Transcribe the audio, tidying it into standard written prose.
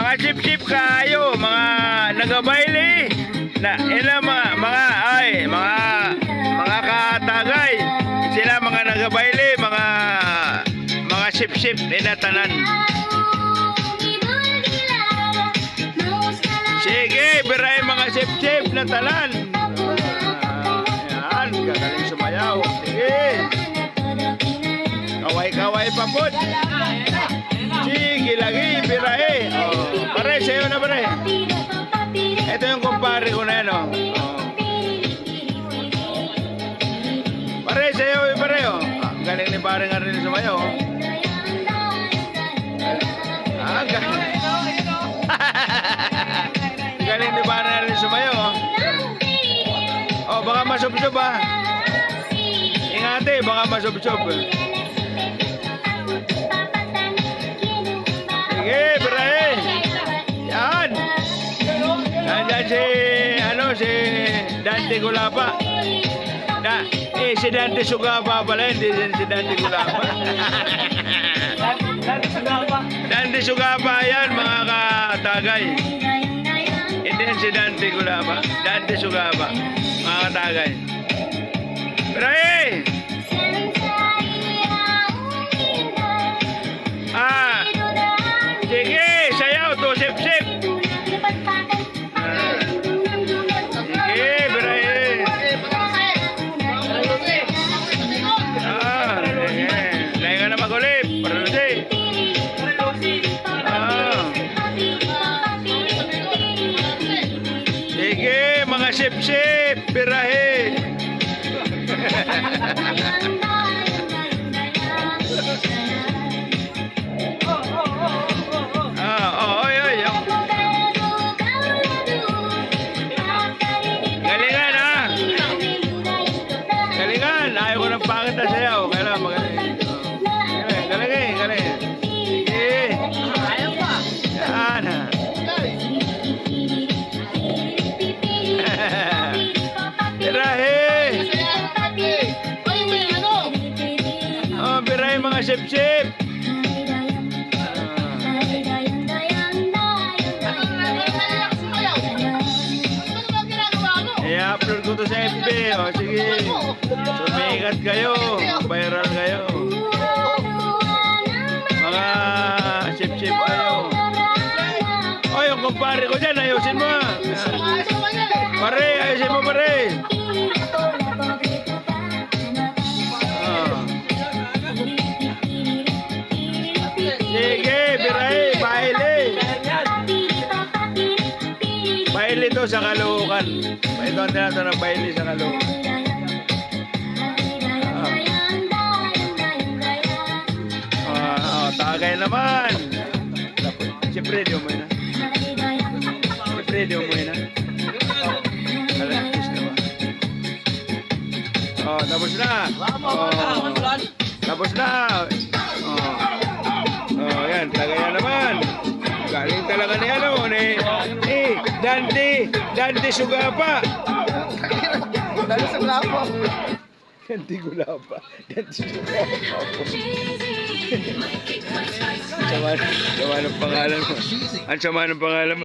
Mga sip-sip kayo, mga nagabayle. Na ila mga katagay. Sila mga nagabayle, mga sip-sip inatanan. Sige, biray mga sip-sip na talan. Yan, kagaling sumayaw. Sige. Kaway-kaway pa po. Sige, lagi, biray. Oh, pare, sa'yo na pare. Ito yung kumpare ko na yan, oh. Pare, sa'yo, pare, oh. Galing ni pare nga rin sumayaw, oh. Galing. Galing ni pare nga rin sumayaw, oh. Oh, baka masub-sub, ah. Ingate, baka masub-sub. Sige, pare. Yan. Nandiyan si Dante Gulapa. Si Dante Sugapa pala, hindi si Dante Gulapa. Dante Sugapa yan, mga katagay. Hindi yan si Dante Gulapa. Dante Sugapa, mga katagay. Pero sige, sayaw to, sip-sip. Sige, mga sip-sip, birahe. Oy. Galingan, ha? Galingan, ayaw ko ng pangit na sayaw. Kailangan magaling. Galing. Sige. Ayaw pa. Yan, ha? Biray mga sip-sip. I-upload ko to sa FB. O sige, sumikat kayo, viral kayo, mga sip-sip kayo. O, yung kumpare ko dyan, ayusin mo. Pare, ayusin mo, pare. Sige, biray, baile. Baile to sa Caloocan. Ito ang tinato ng baile sa Caloocan. Tagay naman. Siyempre, di umuwi na. Tapos na. Tapos na. Yan, tagayan naman. Galing talaga ni Dante Sugapa. Dante Sugapa. Dante Gulapa. Ang sama ng pangalan mo.